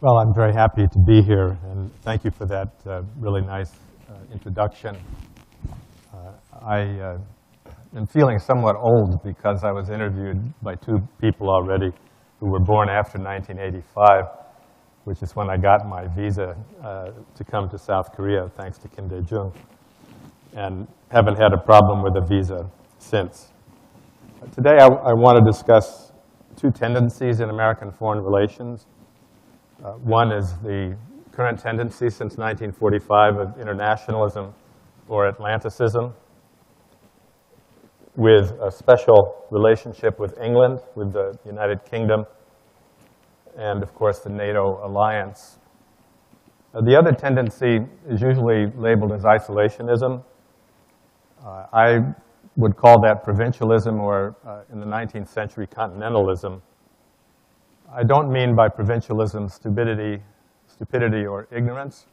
Well, I'm very happy to be here, and thank you for that really nice introduction. I am feeling somewhat old because I was interviewed by two people already who were born after 1985, which is when I got my visa to come to South Korea, thanks to Kim Dae-jung, and haven't had a problem with a visa since. Today I want to discuss two tendencies in American foreign relations. One is the current tendency since 1945 of internationalism or Atlanticism, with a special relationship with England, with the United Kingdom, and of course the NATO alliance. The other tendency is usually labeled as isolationism. I would call that provincialism, or in the 19th century, continentalism. I don't mean by provincialism stupidity or ignorance.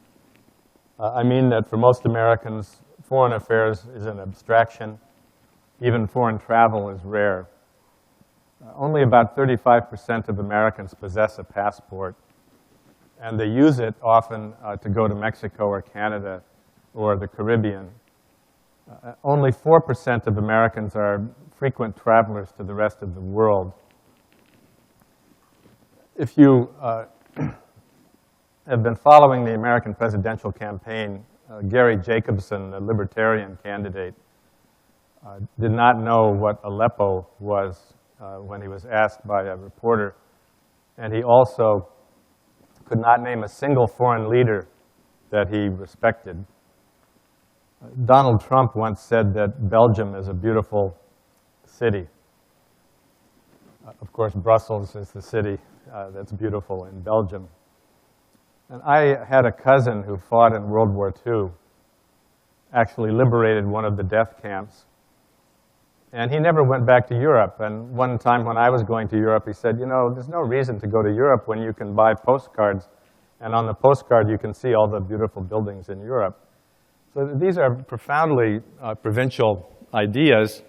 I mean that for most Americans, foreign affairs is an abstraction. Even foreign travel is rare. Only about 35% of Americans possess a passport, and they use it often to go to Mexico or Canada or the Caribbean. Only 4% of Americans are frequent travelers to the rest of the world. If you have been following the American presidential campaign, Gary Jacobson, a libertarian candidate, did not know what Aleppo was when he was asked by a reporter. And he also could not name a single foreign leader that he respected. Donald Trump once said that Belgium is a beautiful city. Of course, Brussels is the city that's beautiful in Belgium. And I had a cousin who fought in World War II, actually liberated one of the death camps. And he never went back to Europe. And one time when I was going to Europe, he said, you know, there's no reason to go to Europe when you can buy postcards. And on the postcard, you can see all the beautiful buildings in Europe. So these are profoundly provincial ideas.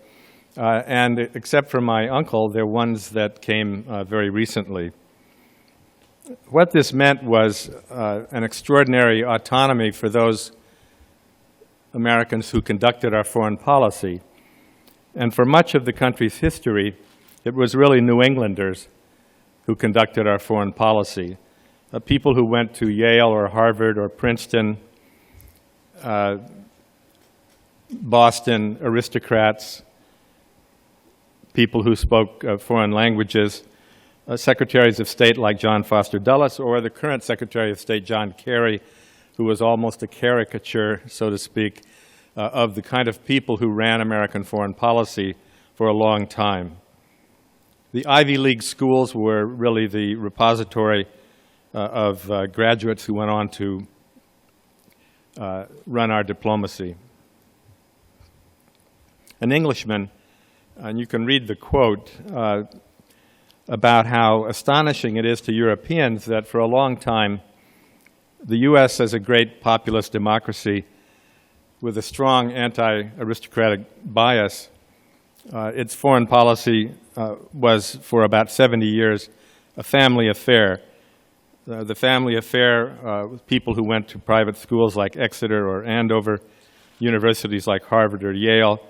And except for my uncle, they're ones that came very recently. What this meant was an extraordinary autonomy for those Americans who conducted our foreign policy. And for much of the country's history, it was really New Englanders who conducted our foreign policy. People who went to Yale or Harvard or Princeton, Boston aristocrats, people who spoke foreign languages, secretaries of state like John Foster Dulles, or the current Secretary of State, John Kerry, who was almost a caricature, so to speak, of the kind of people who ran American foreign policy for a long time. The Ivy League schools were really the repository of graduates who went on to run our diplomacy. An Englishman, and you can read the quote about how astonishing it is to Europeans that for a long time the U.S. as a great populist democracy with a strong anti-aristocratic bias, its foreign policy was for about 70 years a family affair. The family affair with people who went to private schools like Exeter or Andover, universities like Harvard or Yale,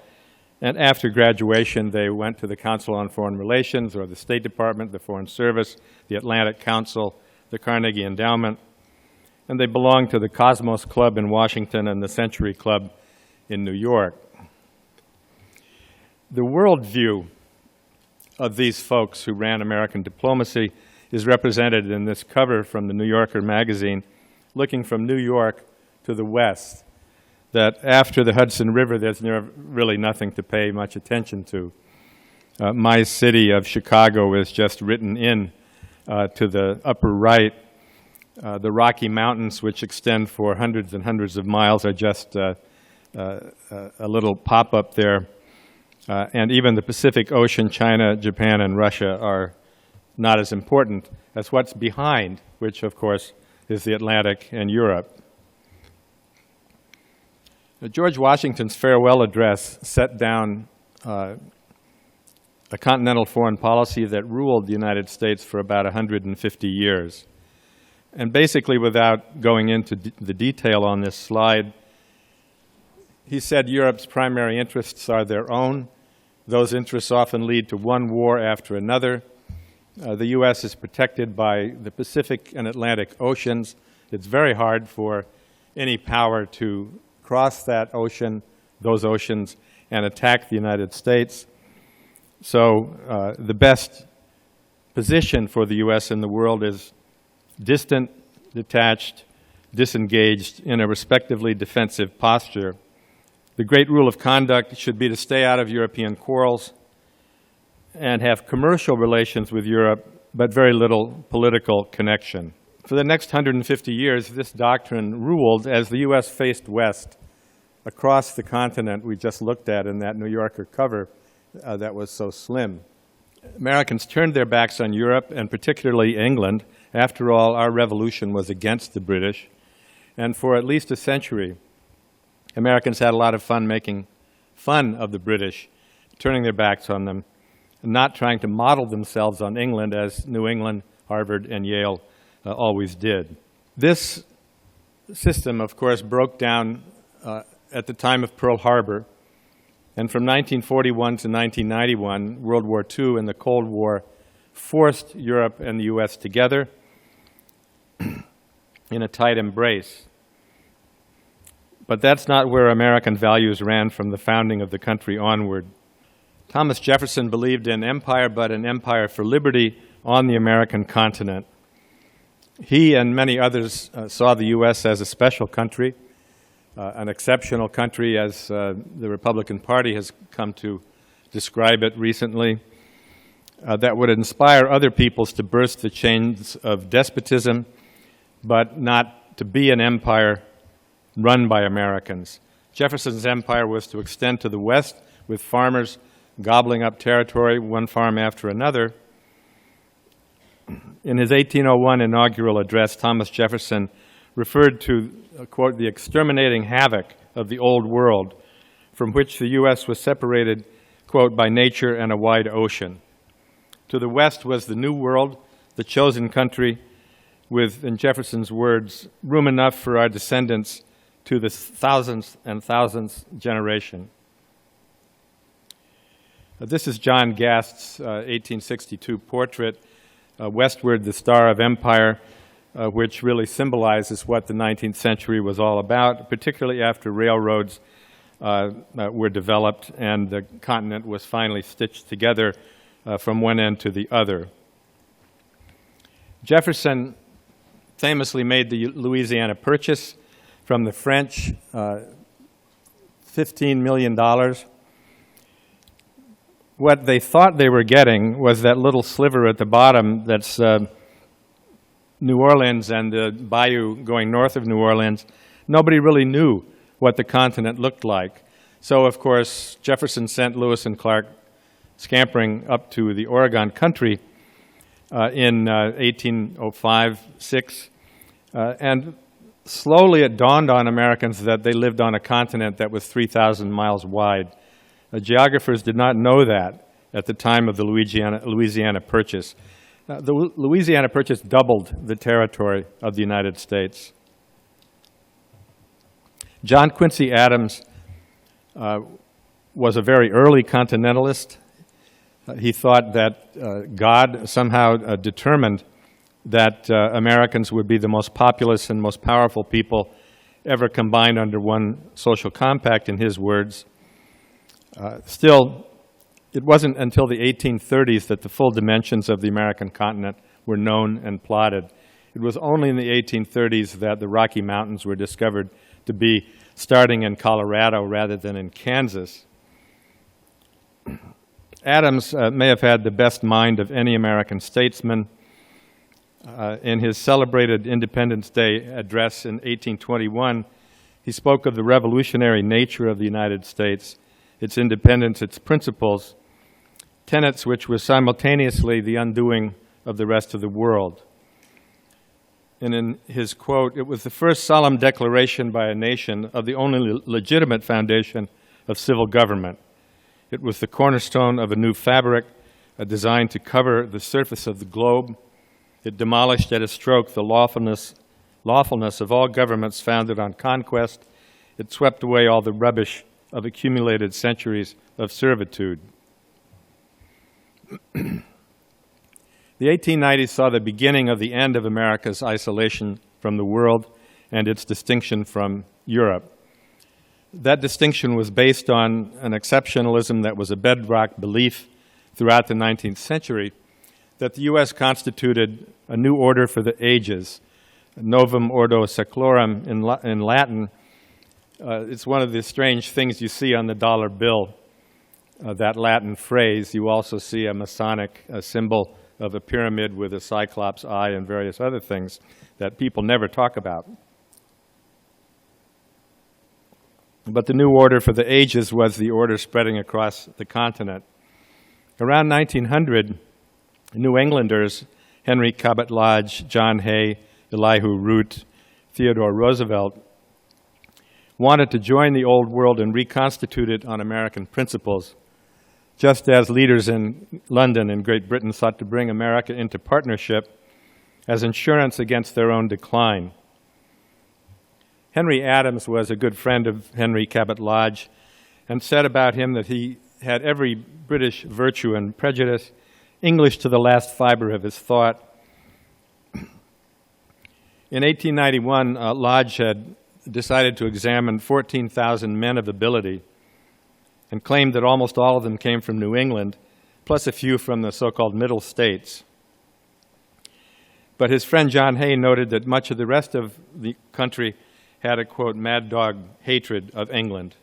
and after graduation, they went to the Council on Foreign Relations or the State Department, the Foreign Service, the Atlantic Council, the Carnegie Endowment, and they belonged to the Cosmos Club in Washington and the Century Club in New York. The worldview of these folks who ran American diplomacy is represented in this cover from the New Yorker magazine, looking from New York to the west, that after the Hudson River, there's really nothing to pay much attention to. My city of Chicago is just written in to the upper right. The Rocky Mountains, which extend for hundreds and hundreds of miles, are just a little pop-up there. And even the Pacific Ocean, China, Japan, and Russia are not as important as what's behind, which, of course, is the Atlantic and Europe. George Washington's farewell address set down a continental foreign policy that ruled the United States for about 150 years. And basically, without going into the detail on this slide, he said Europe's primary interests are their own. Those interests often lead to one war after another. The U.S. is protected by the Pacific and Atlantic Oceans. It's very hard for any power to cross those oceans, and attack the United States. So the best position for the U.S. in the world is distant, detached, disengaged in a respectively defensive posture. The great rule of conduct should be to stay out of European quarrels and have commercial relations with Europe, but very little political connection. For the next 150 years, this doctrine ruled as the U.S. faced west across the continent we just looked at in that New Yorker cover that was so slim. Americans turned their backs on Europe, and particularly England. After all, our revolution was against the British. And for at least a century, Americans had a lot of fun making fun of the British, turning their backs on them, and not trying to model themselves on England as New England, Harvard, and Yale always did. This system, of course, broke down at the time of Pearl Harbor. And from 1941 to 1991, World War II and the Cold War forced Europe and the U.S. together in a tight embrace. But that's not where American values ran from the founding of the country onward. Thomas Jefferson believed in empire, but an empire for liberty on the American continent. He and many others saw the U.S. as a special country, an exceptional country, as the Republican Party has come to describe it recently, that would inspire other peoples to burst the chains of despotism, but not to be an empire run by Americans. Jefferson's empire was to extend to the west, with farmers gobbling up territory, one farm after another. In his 1801 inaugural address, Thomas Jefferson referred to, quote, the exterminating havoc of the old world, from which the U.S. was separated, quote, by nature and a wide ocean. To the west was the New World, the chosen country, with, in Jefferson's words, room enough for our descendants to the thousandth and thousandth generation. This is John Gast's 1862 portrait, Westward, the Star of Empire, which really symbolizes what the 19th century was all about, particularly after railroads were developed and the continent was finally stitched together from one end to the other. Jefferson famously made the Louisiana Purchase from the French, $15 million. What they thought they were getting was that little sliver at the bottom that's New Orleans and the bayou going north of New Orleans. Nobody really knew what the continent looked like. So, of course, Jefferson sent Lewis and Clark scampering up to the Oregon country in 1805-6, and slowly it dawned on Americans that they lived on a continent that was 3,000 miles wide. Geographers did not know that at the time of the Louisiana Purchase. The Louisiana Purchase doubled the territory of the United States. John Quincy Adams was a very early continentalist. He thought that God somehow determined that Americans would be the most populous and most powerful people ever combined under one social compact, in his words. Still, it wasn't until the 1830s that the full dimensions of the American continent were known and plotted. It was only in the 1830s that the Rocky Mountains were discovered to be starting in Colorado rather than in Kansas. Adams may have had the best mind of any American statesman. In his celebrated Independence Day address in 1821, he spoke of the revolutionary nature of the United States, its independence, its principles, tenets which were simultaneously the undoing of the rest of the world. And in his quote, "It was the first solemn declaration by a nation of the only legitimate foundation of civil government. It was the cornerstone of a new fabric, designed to cover the surface of the globe. It demolished at a stroke the lawfulness of all governments founded on conquest. It swept away all the rubbish of accumulated centuries of servitude. The 1890s saw the beginning of the end of America's isolation from the world and its distinction from Europe. That distinction was based on an exceptionalism that was a bedrock belief throughout the 19th century that the U.S. constituted a new order for the ages, novum ordo seclorum in Latin. It's one of the strange things you see on the dollar bill, that Latin phrase. You also see a Masonic symbol of a pyramid with a cyclops eye and various other things that people never talk about. But the new order for the ages was the order spreading across the continent. Around 1900, New Englanders, Henry Cabot Lodge, John Hay, Elihu Root, Theodore Roosevelt, wanted to join the old world and reconstitute it on American principles, just as leaders in London and Great Britain sought to bring America into partnership as insurance against their own decline. Henry Adams was a good friend of Henry Cabot Lodge and said about him that he had every British virtue and prejudice, English to the last fiber of his thought. In 1891, Lodge had decided to examine 14,000 men of ability and claimed that almost all of them came from New England, plus a few from the so-called Middle States. But his friend John Hay noted that much of the rest of the country had a, quote, mad dog hatred of England.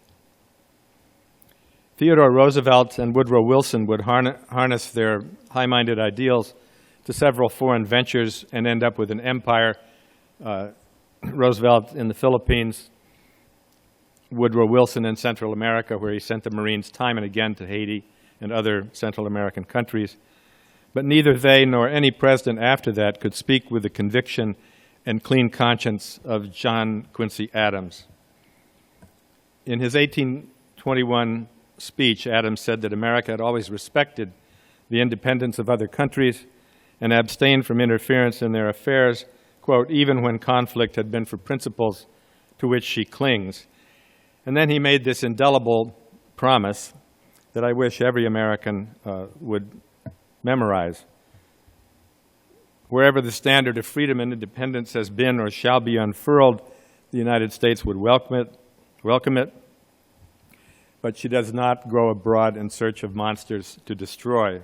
Theodore Roosevelt and Woodrow Wilson would harness their high-minded ideals to several foreign ventures and end up with an empire. Roosevelt in the Philippines, Woodrow Wilson in Central America, where he sent the Marines time and again to Haiti and other Central American countries. But neither they nor any president after that could speak with the conviction and clean conscience of John Quincy Adams. In his 1821 speech, Adams said that America had always respected the independence of other countries and abstained from interference in their affairs, quote, even when conflict had been for principles to which she clings. And then he made this indelible promise that I wish every American would memorize. Wherever the standard of freedom and independence has been or shall be unfurled, the United States would welcome it, but she does not grow abroad in search of monsters to destroy.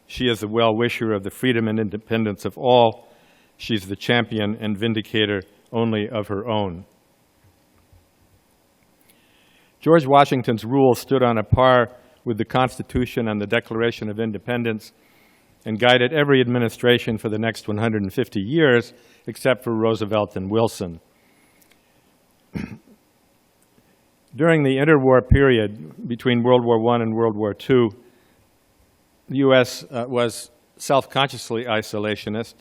She is the well-wisher of the freedom and independence of all. She's the champion and vindicator only of her own. George Washington's rule stood on a par with the Constitution and the Declaration of Independence and guided every administration for the next 150 years, except for Roosevelt and Wilson. During the interwar period between World War I and World War II, the U.S. was self-consciously isolationist,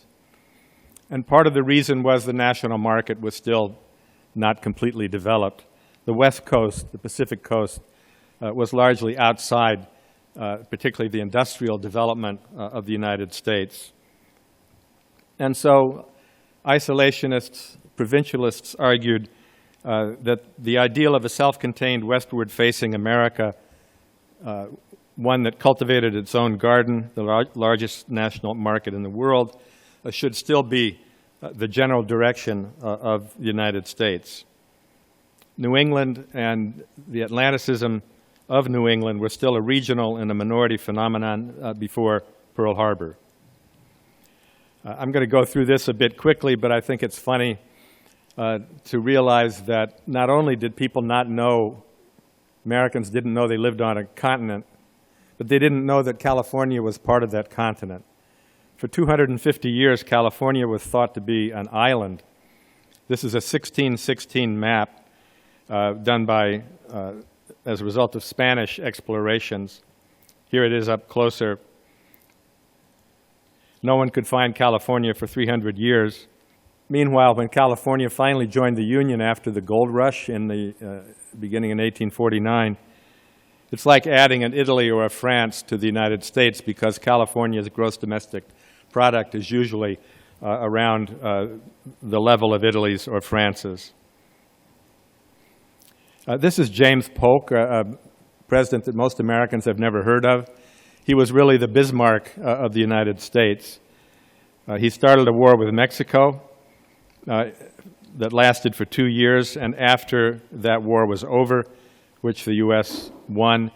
and part of the reason was the national market was still not completely developed. The West Coast, the Pacific Coast, was largely outside particularly the industrial development of the United States. And so isolationists, provincialists argued that the ideal of a self-contained westward-facing America, one that cultivated its own garden, the largest national market in the world, should still be the general direction of the United States. New England and the Atlanticism of New England were still a regional and a minority phenomenon before Pearl Harbor. I'm going to go through this a bit quickly, but I think it's funny to realize that not only did people not know, Americans didn't know they lived on a continent, but they didn't know that California was part of that continent. For 250 years, California was thought to be an island. This is a 1616 map done by as a result of Spanish explorations. Here it is up closer. No one could find California for 300 years. Meanwhile, when California finally joined the Union after the gold rush in the beginning in 1849, it's like adding an Italy or a France to the United States because California's gross domestic product is usually around the level of Italy's or France's. This is James Polk, a president that most Americans have never heard of. He was really the Bismarck of the United States. He started a war with Mexico that lasted for 2 years, and after that war was over, which the U.S. won,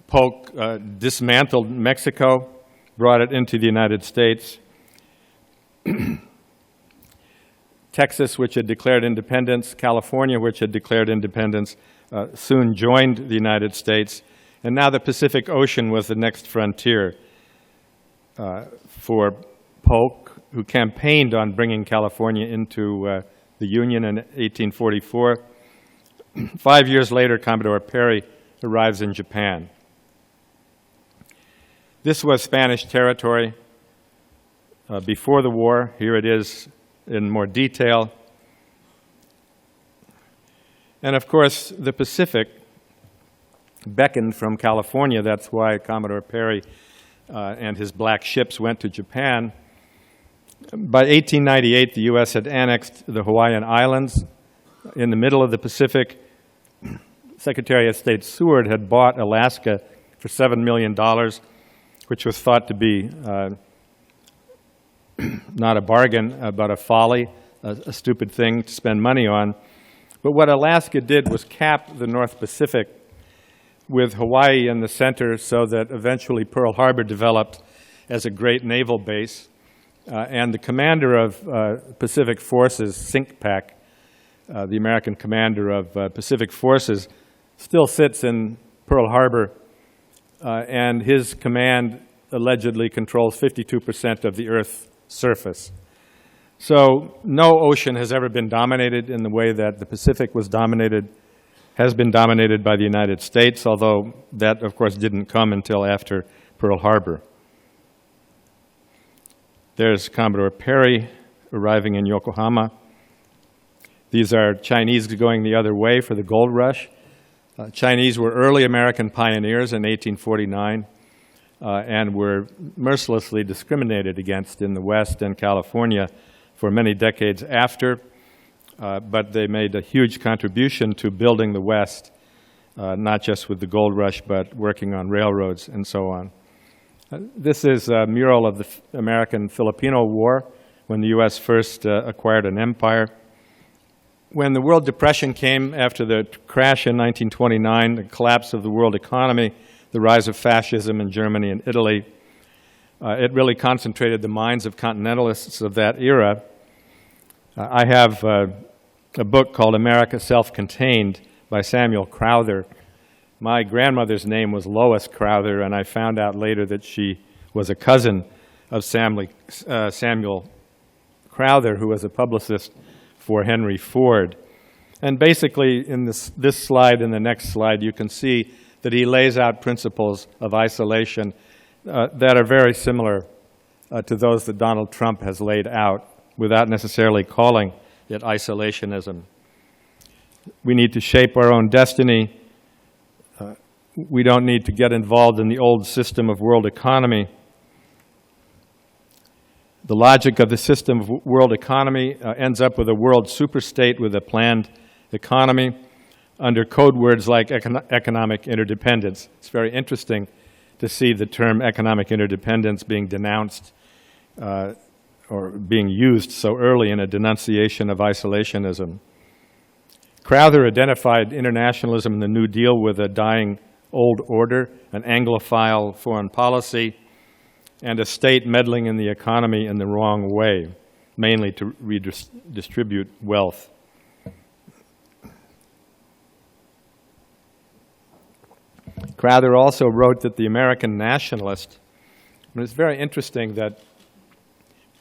Polk dismantled Mexico, brought it into the United States. Texas, which had declared independence, California, which had declared independence, soon joined the United States, and now the Pacific Ocean was the next frontier for Polk, who campaigned on bringing California into the Union in 1844. 5 years later, Commodore Perry arrives in Japan. This was Spanish territory before the war. Here it is in more detail. And of course, the Pacific beckoned from California. That's why Commodore Perry and his black ships went to Japan. By 1898, the U.S. had annexed the Hawaiian Islands in the middle of the Pacific. Secretary of State Seward had bought Alaska for $7 million, which was thought to be not a bargain, but a folly, a stupid thing to spend money on. But what Alaska did was cap the North Pacific with Hawaii in the center so that eventually Pearl Harbor developed as a great naval base. And the commander of Pacific Forces, CINCPAC, the American commander of Pacific Forces, still sits in Pearl Harbor, and his command allegedly controls 52% of the Earth's surface. So no ocean has ever been dominated in the way that the Pacific has been dominated by the United States, although that, of course, didn't come until after Pearl Harbor. There's Commodore Perry arriving in Yokohama. These are Chinese going the other way for the gold rush. Chinese were early American pioneers in 1849 and were mercilessly discriminated against in the West and California for many decades after, but they made a huge contribution to building the West, not just with the gold rush, but working on railroads and so on. This is a mural of the American-Filipino War, when the U.S. first acquired an empire. When the World Depression came after the crash in 1929, the collapse of the world economy, the rise of fascism in Germany and Italy, it really concentrated the minds of continentalists of that era. I have a book called America Self-Contained by Samuel Crowther. My grandmother's name was Lois Crowther, and I found out later that she was a cousin of Samuel Crowther, who was a publicist for Henry Ford. And basically, in this slide and the next slide, you can see that he lays out principles of isolation that are very similar to those that Donald Trump has laid out, without necessarily calling it isolationism. We need to shape our own destiny. We don't need to get involved in the old system of world economy. The logic of the system of world economy ends up with a world superstate with a planned economy under code words like economic interdependence. It's very interesting to see the term economic interdependence being denounced or being used so early in a denunciation of isolationism. Crowther identified internationalism in the New Deal with a dying old order, an Anglophile foreign policy, and a state meddling in the economy in the wrong way, mainly to redistribute wealth. Crowther also wrote that the American nationalist, and it's very interesting that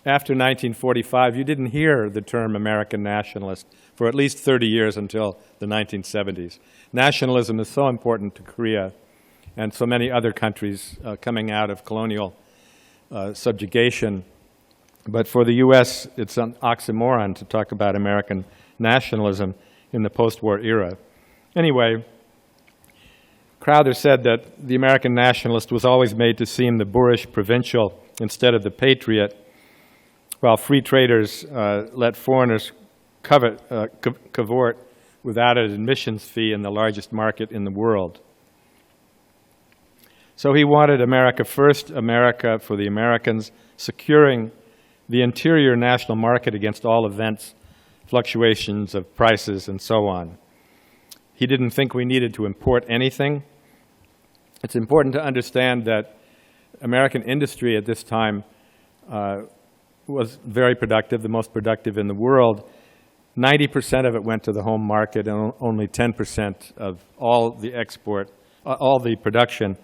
after 1945, you didn't hear the term American nationalist for at least 30 years until the 1970s. Nationalism is so important to Korea and so many other countries coming out of colonial subjugation. But for the U.S., it's an oxymoron to talk about American nationalism in the post-war era. Anyway, Crowther said that the American nationalist was always made to seem the boorish provincial instead of the patriot, while free traders let foreigners cavort without an admissions fee in the largest market in the world. So he wanted America first, America for the Americans, securing the interior national market against all events, fluctuations of prices, and so on. He didn't think we needed to import anything. It's important to understand that American industry at this time was very productive, the most productive in the world. 90% of it went to the home market, and only 10% of all the export, all the production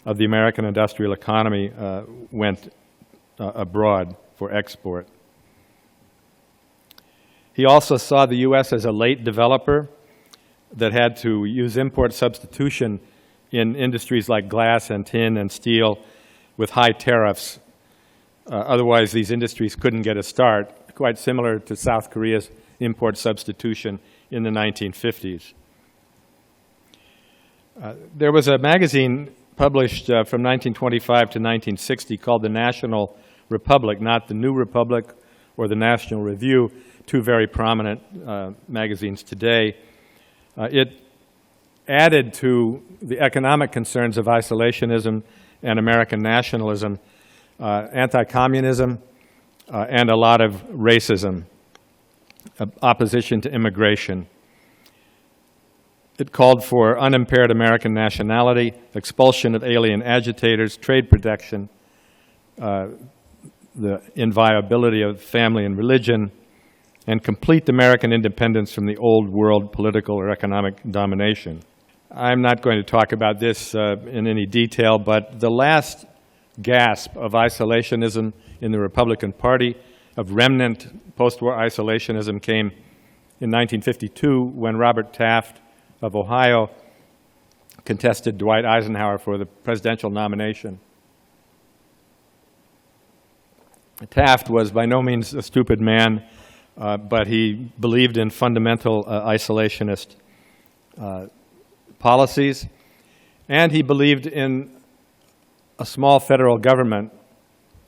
of the American industrial economy went abroad for export. He also saw the U.S. as a late developer that had to use import substitution in industries like glass and tin and steel with high tariffs. Otherwise, these industries couldn't get a start, quite similar to South Korea's import substitution in the 1950s. There was a magazine published from 1925 to 1960 called the National Republic, not the New Republic or the National Review, two very prominent magazines today. It added to the economic concerns of isolationism and American nationalism, anti-communism, and a lot of racism, opposition to immigration. It called for unimpaired American nationality, expulsion of alien agitators, trade protection, the inviolability of family and religion, and complete American independence from the old world political or economic domination. I'm not going to talk about this in any detail, but the last gasp of isolationism in the Republican Party, of remnant post-war isolationism, came in 1952 when Robert Taft of Ohio contested Dwight Eisenhower for the presidential nomination. Taft was by no means a stupid man, but he believed in fundamental isolationist policies, and he believed in a small federal government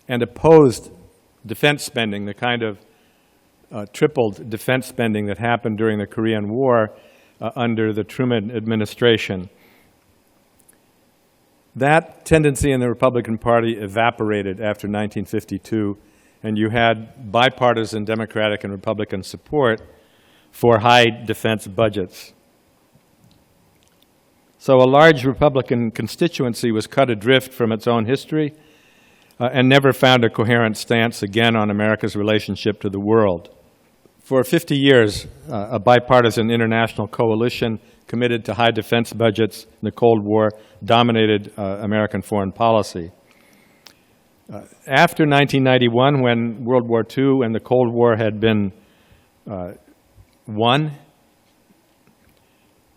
and opposed defense spending, the kind of tripled defense spending that happened during the Korean War under the Truman administration. That tendency in the Republican Party evaporated after 1952, and you had bipartisan Democratic and Republican support for high defense budgets. So a large Republican constituency was cut adrift from its own history and never found a coherent stance again on America's relationship to the world. For 50 years, a bipartisan international coalition committed to high defense budgets in the Cold War dominated American foreign policy. After 1991, when World War II and the Cold War had been won,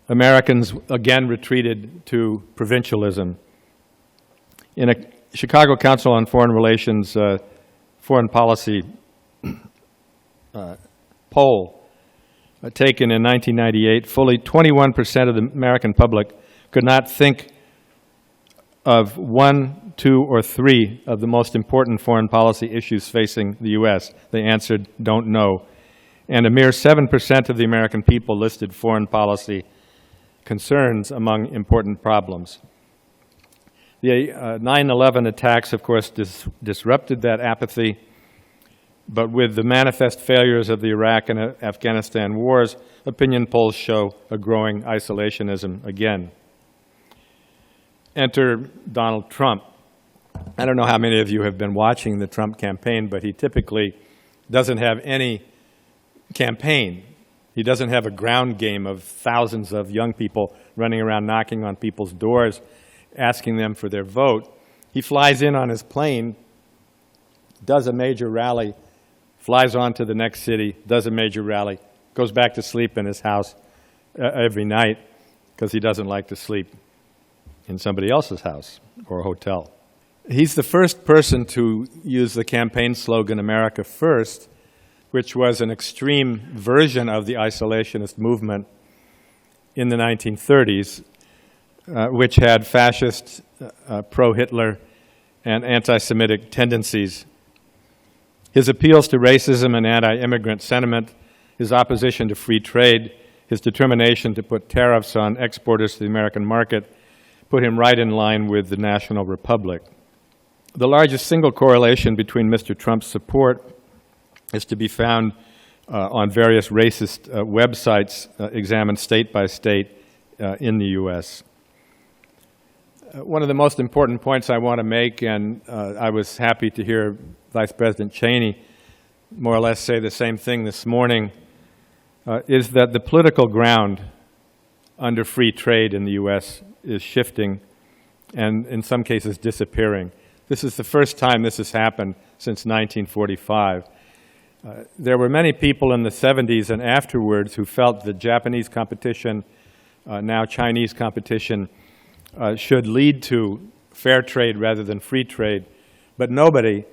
Americans again retreated to provincialism. In a Chicago Council on Foreign Relations foreign policy poll taken in 1998, fully 21% of the American public could not think of one, two, or three of the most important foreign policy issues facing the U.S. They answered, don't know. And a mere 7% of the American people listed foreign policy concerns among important problems. The 9/11 attacks, of course, disrupted that apathy, but with the manifest failures of the Iraq and Afghanistan wars, opinion polls show a growing isolationism again. Enter Donald Trump. I don't know how many of you have been watching the Trump campaign, but he typically doesn't have any campaign. He doesn't have a ground game of thousands of young people running around knocking on people's doors, asking them for their vote. He flies in on his plane, does a major rally, flies on to the next city, does a major rally, goes back to sleep in his house every night because he doesn't like to sleep in somebody else's house or hotel. He's the first person to use the campaign slogan, America First, which was an extreme version of the isolationist movement in the 1930s, which had fascist, pro-Hitler, and anti-Semitic tendencies. His appeals to racism and anti-immigrant sentiment, his opposition to free trade, his determination to put tariffs on exporters to the American market put him right in line with the National Republic. The largest single correlation between Mr. Trump's support is to be found on various racist websites examined state by state in the U.S. One of the most important points I want to make, and I was happy to hear Vice President Cheney more or less say the same thing this morning, is that the political ground under free trade in the U.S. is shifting and in some cases disappearing. This is the first time this has happened since 1945. There were many people in the 70s and afterwards who felt that Japanese competition, now Chinese competition, should lead to fair trade rather than free trade, but nobody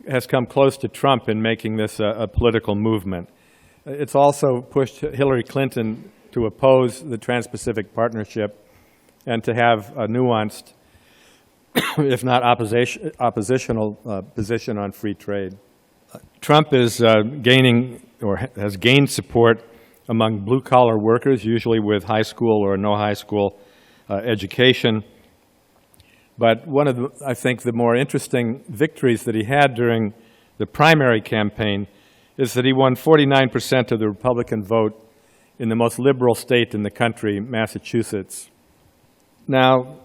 has come close to Trump in making this a political movement. It's also pushed Hillary Clinton to oppose the Trans-Pacific Partnership and to have a nuanced, if not oppositional position on free trade. Trump is gaining, or has gained support among blue-collar workers, usually with high school or no high school education. But one of the, I think, the more interesting victories that he had during the primary campaign is that he won 49% of the Republican vote in the most liberal state in the country, Massachusetts. Now,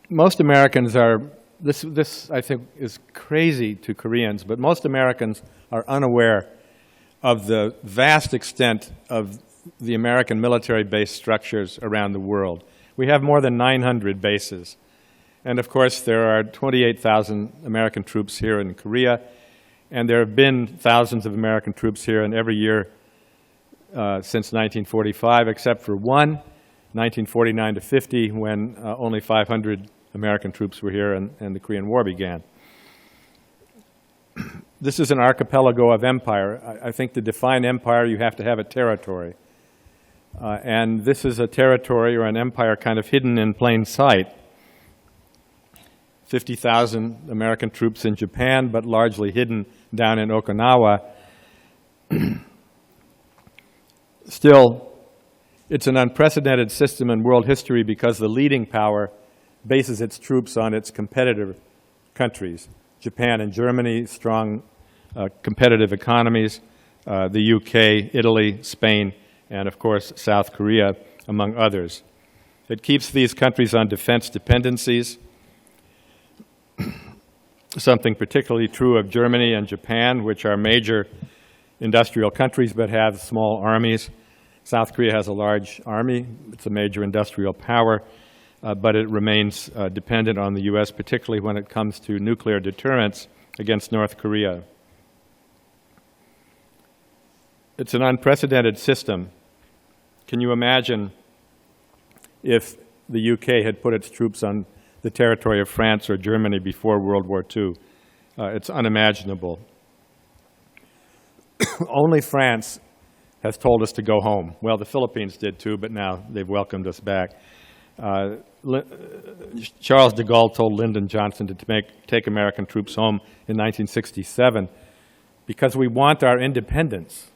most Americans are, this I think is crazy to Koreans, but most Americans are unaware of the vast extent of the American military-based structures around the world. We have more than 900 bases. And of course, there are 28,000 American troops here in Korea, and there have been thousands of American troops here in every year since 1945, except for one, 1949 to 50, when only 500 American troops were here and the Korean War began. This is an archipelago of empire. I think to define empire, you have to have a territory. And this is a territory or an empire kind of hidden in plain sight. 50,000 American troops in Japan, but largely hidden down in Okinawa. Still, it's an unprecedented system in world history because the leading power bases its troops on its competitor countries. Japan and Germany, strong competitive economies, the UK, Italy, Spain, and of course South Korea, among others. It keeps these countries on defense dependencies, something particularly true of Germany and Japan, which are major industrial countries but have small armies. South Korea has a large army. It's a major industrial power, but it remains dependent on the U.S., particularly when it comes to nuclear deterrence against North Korea. It's an unprecedented system. Can you imagine if the UK had put its troops on the territory of France or Germany before World War II? It's unimaginable. Only France has told us to go home. Well, the Philippines did too, but now they've welcomed us back. Charles de Gaulle told Lyndon Johnson to take American troops home in 1967 because we want our independence,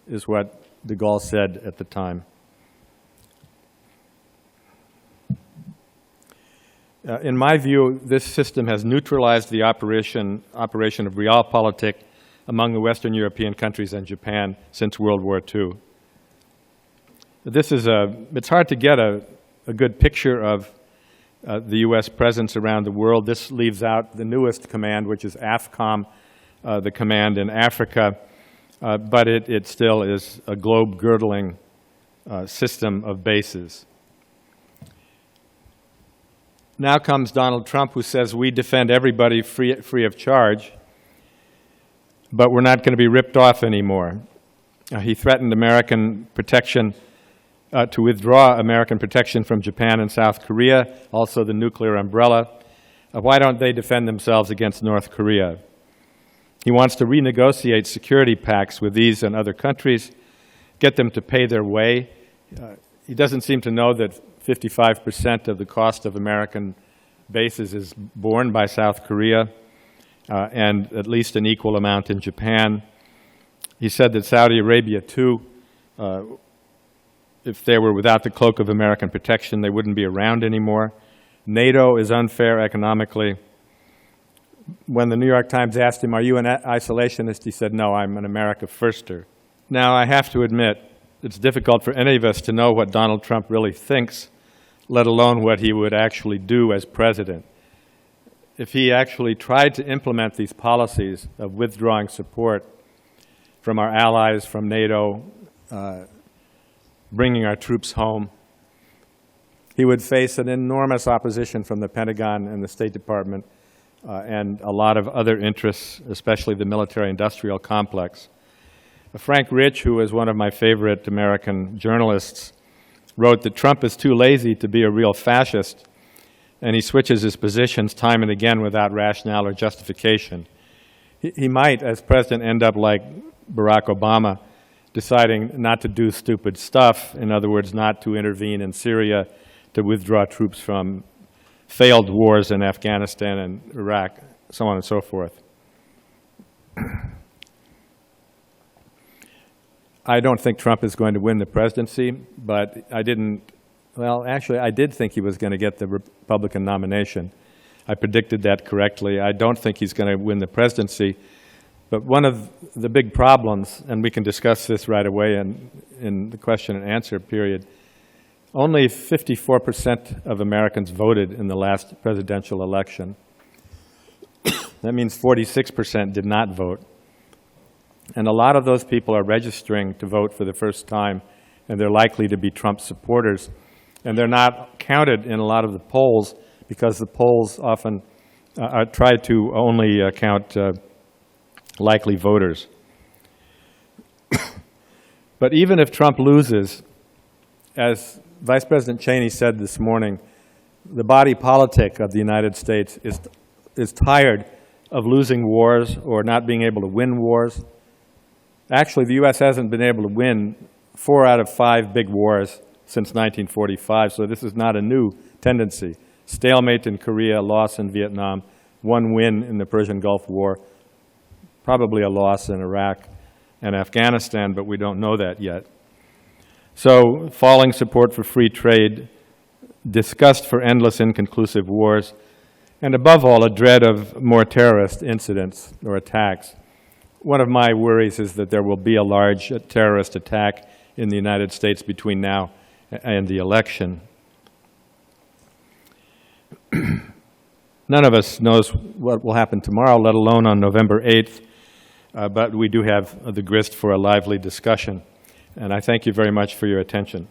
is what de Gaulle said at the time. In my view, this system has neutralized the operation of realpolitik among the Western European countries and Japan since World War II. It's hard to get a good picture of the U.S. presence around the world. This leaves out the newest command, which is AFCOM, the command in Africa, but it still is a globe-girdling system of bases. Now comes Donald Trump, who says we defend everybody free of charge, but we're not going to be ripped off anymore. He threatened American protection, to withdraw American protection from Japan and South Korea, also the nuclear umbrella. Why don't they defend themselves against North Korea? He wants to renegotiate security pacts with these and other countries, get them to pay their way. He doesn't seem to know that 55% of the cost of American bases is borne by South Korea, and at least an equal amount in Japan. He said that Saudi Arabia, too, if they were without the cloak of American protection, they wouldn't be around anymore. NATO is unfair economically. When the New York Times asked him, "Are you an isolationist?" he said, "No, I'm an America firster." Now, I have to admit, it's difficult for any of us to know what Donald Trump really thinks, let alone what he would actually do as president. If he actually tried to implement these policies of withdrawing support from our allies, from NATO, bringing our troops home, he would face an enormous opposition from the Pentagon and the State Department and a lot of other interests, especially the military-industrial complex. Frank Rich, who is one of my favorite American journalists, wrote that Trump is too lazy to be a real fascist, and he switches his positions time and again without rationale or justification. He might, as president, end up like Barack Obama, deciding not to do stupid stuff, in other words, not to intervene in Syria, to withdraw troops from failed wars in Afghanistan and Iraq, so on and so forth. I don't think Trump is going to win the presidency, but I did think he was going to get the Republican nomination. I predicted that correctly. I don't think he's going to win the presidency, but one of the big problems, and we can discuss this right away in the question and answer period, only 54% of Americans voted in the last presidential election. That means 46% did not vote. And a lot of those people are registering to vote for the first time, and they're likely to be Trump supporters. And they're not counted in a lot of the polls because the polls often try to only count likely voters. But even if Trump loses, as Vice President Cheney said this morning, the body politic of the United States is tired of losing wars or not being able to win wars. Actually, the U.S. hasn't been able to win 4 out of 5 big wars since 1945, so this is not a new tendency. Stalemate in Korea, loss in Vietnam, 1 win in the Persian Gulf War, probably a loss in Iraq and Afghanistan, but we don't know that yet. So, falling support for free trade, disgust for endless inconclusive wars, and above all, a dread of more terrorist incidents or attacks. One of my worries is that there will be a large terrorist attack in the United States between now and the election. None of us knows what will happen tomorrow, let alone on November 8th, but we do have the grist for a lively discussion. And I thank you very much for your attention.